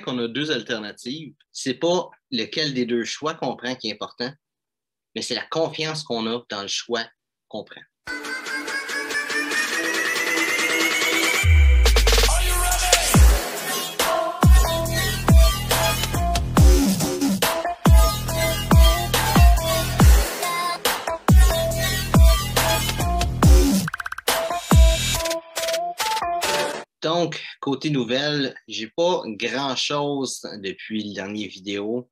quand on a deux alternatives, c'est pas lequel des deux choix qu'on prend qui est important, mais c'est la confiance qu'on a dans le choix qu'on prend. Donc, côté nouvelles, j'ai pas grand-chose depuis les dernières vidéos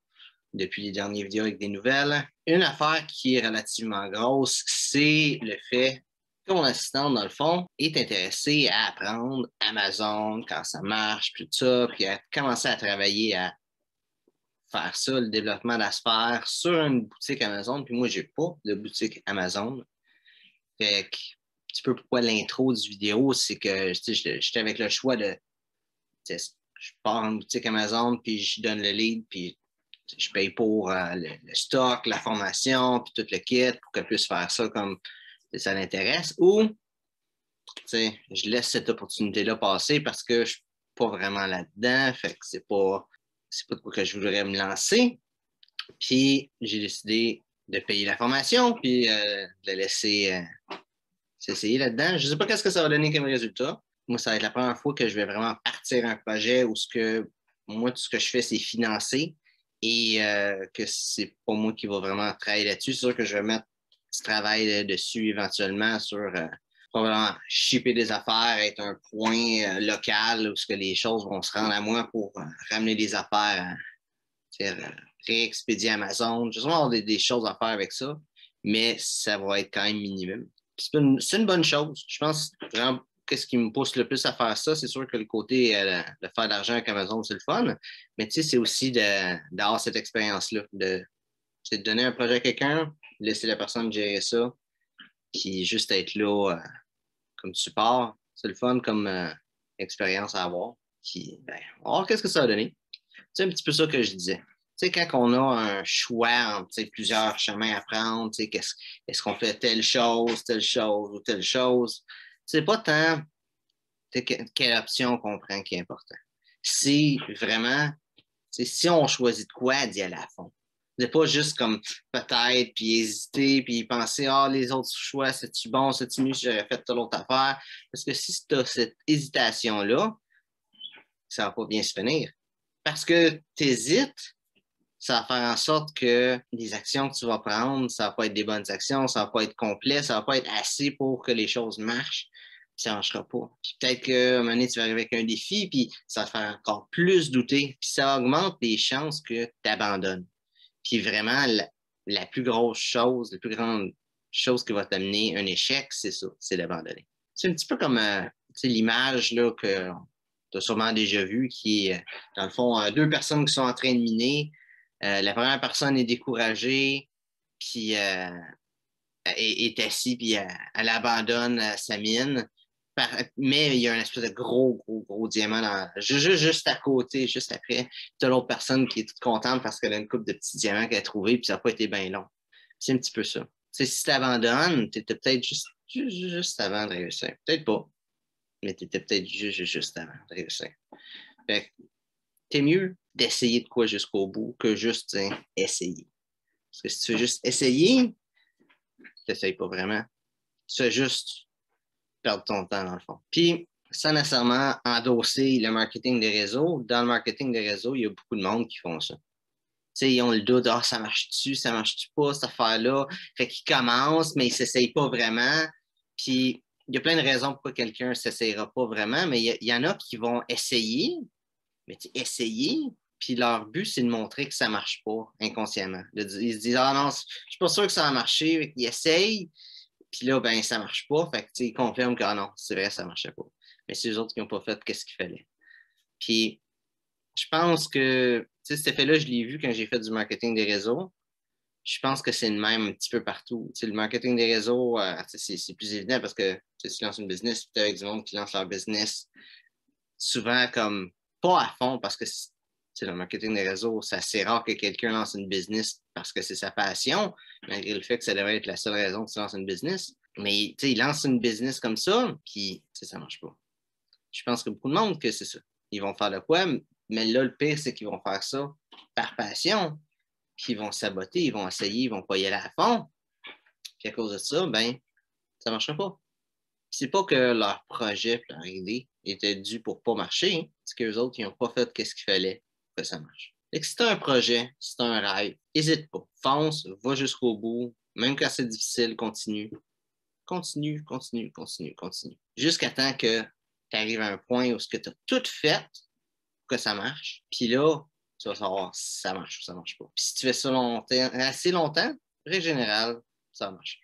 avec des nouvelles. Une affaire qui est relativement grosse, c'est le fait que mon assistante, dans le fond, est intéressée à apprendre Amazon, quand ça marche, puis tout ça, puis à commencer à travailler à faire ça, le développement d'affaires sur une boutique Amazon. Puis moi, j'ai pas de boutique Amazon. Fait que un petit peu pourquoi l'intro du vidéo, c'est que j'étais avec le choix de je pars en boutique Amazon, puis je donne le lead, puis je paye pour le stock, la formation, puis tout le kit pour qu'elle puisse faire ça comme ça l'intéresse. Ou je laisse cette opportunité-là passer parce que je ne suis pas vraiment là-dedans. Fait que c'est pas de quoi que je voudrais me lancer. Puis j'ai décidé de payer la formation, puis de la laisser s'essayer là-dedans. Je ne sais pas qu'est-ce que ça va donner comme résultat. Moi, ça va être la première fois que je vais vraiment partir un projet où moi, tout ce que je fais, c'est financer et que c'est pas moi qui va vraiment travailler là-dessus. C'est sûr que je vais mettre du travail dessus éventuellement sur probablement shipper des affaires, être un point local où les choses vont se rendre à moi pour ramener des affaires, réexpédier Amazon. Je vais avoir des choses à faire avec ça, mais ça va être quand même minimum. C'est une bonne chose. Je pense vraiment qu'est-ce qui me pousse le plus à faire ça, c'est sûr que le côté de faire de l'argent avec Amazon, c'est le fun, mais tu sais, c'est aussi d'avoir cette expérience-là, c'est de donner un projet à quelqu'un, laisser la personne gérer ça, puis juste être là comme support. C'est le fun comme expérience à avoir. Puis, on va voir qu'est-ce que ça va donner. C'est un petit peu ça que je disais. Tu sais, quand on a un choix entre plusieurs chemins à prendre, est-ce qu'on fait telle chose ou telle chose, c'est pas tant quelle option qu'on prend qui est important. C'est vraiment, si on choisit de quoi, d'y aller à fond. C'est pas juste comme peut-être, puis hésiter, puis penser, les autres choix, c'est-tu bon, c'est-tu mieux si j'aurais fait telle autre affaire? Parce que si tu as cette hésitation-là, ça va pas bien se finir. Parce que tu hésites, ça va faire en sorte que les actions que tu vas prendre, ça va pas être des bonnes actions, ça va pas être complet, ça va pas être assez pour que les choses marchent, puis ça marchera pas. Puis peut-être qu'à un moment donné, tu vas arriver avec un défi, puis ça va te faire encore plus douter, puis ça augmente les chances que tu abandonnes. Puis vraiment, la plus grosse chose, la plus grande chose qui va t'amener un échec, c'est ça, c'est d'abandonner. C'est un petit peu comme l'image là, que tu as sûrement déjà vue, qui est, dans le fond, deux personnes qui sont en train de miner. La première personne est découragée, puis est assise, puis elle abandonne sa mine. Mais il y a une espèce de gros diamant juste à côté, juste après. Tu as l'autre personne qui est toute contente parce qu'elle a une coupe de petits diamants qu'elle a trouvé, puis ça n'a pas été bien long. C'est un petit peu ça. Si tu abandonnes, tu étais peut-être juste avant de réussir. Peut-être pas, mais tu étais peut-être juste avant de réussir. Fait que c'est mieux d'essayer de quoi jusqu'au bout que juste essayer. Parce que si tu veux juste essayer, tu n'essayes pas vraiment. Tu fais juste perdre ton temps, dans le fond. Puis, sans nécessairement endosser le marketing des réseaux, dans le marketing des réseaux, il y a beaucoup de monde qui font ça. Ils ont le doute, ça marche-tu pas, cette affaire-là. Fait qu'ils commencent, mais ils ne s'essayent pas vraiment. Puis, il y a plein de raisons pourquoi quelqu'un ne s'essayera pas vraiment, mais il y en a qui vont essayer, mais essayer, puis leur but, c'est de montrer que ça ne marche pas inconsciemment. Ils se disent, non, je ne suis pas sûr que ça va marcher. Ils essayent, puis là, ça ne marche pas. Fait que, ils confirment que non, c'est vrai, ça ne marchait pas. Mais c'est eux autres qui n'ont pas fait qu'est-ce qu'il fallait. Puis, je pense que cet effet-là, je l'ai vu quand j'ai fait du marketing des réseaux. Je pense que c'est le même un petit peu partout. Le marketing des réseaux, c'est plus évident parce que si tu lances une business, tu es avec du monde qui lance leur business souvent comme pas à fond parce que le marketing des réseaux, c'est assez rare que quelqu'un lance une business parce que c'est sa passion, malgré le fait que ça devrait être la seule raison que tu lances une business. Mais il lance une business comme ça, puis ça ne marche pas. Je pense que beaucoup de monde que c'est ça. Ils vont faire de quoi, Mais là, le pire, c'est qu'ils vont faire ça par passion, puis ils vont saboter, ils vont essayer, ils vont pas y aller à fond. Puis à cause de ça, ben, ça ne marchera pas. C'est pas que leur projet, leur idée était dû pour pas marcher, hein. C'est qu'eux autres, ils n'ont pas fait ce qu'il fallait pour que ça marche. Fait que si c'est un projet, si c'est un rêve, n'hésite pas. Fonce, va jusqu'au bout. Même quand c'est difficile, continue. Continue, continue, continue, continue. Jusqu'à temps que tu arrives à un point où tu as tout fait pour que ça marche. Puis là, tu vas savoir si ça marche ou ça marche pas. Puis si tu fais ça longtemps, assez longtemps, règle générale, ça marche.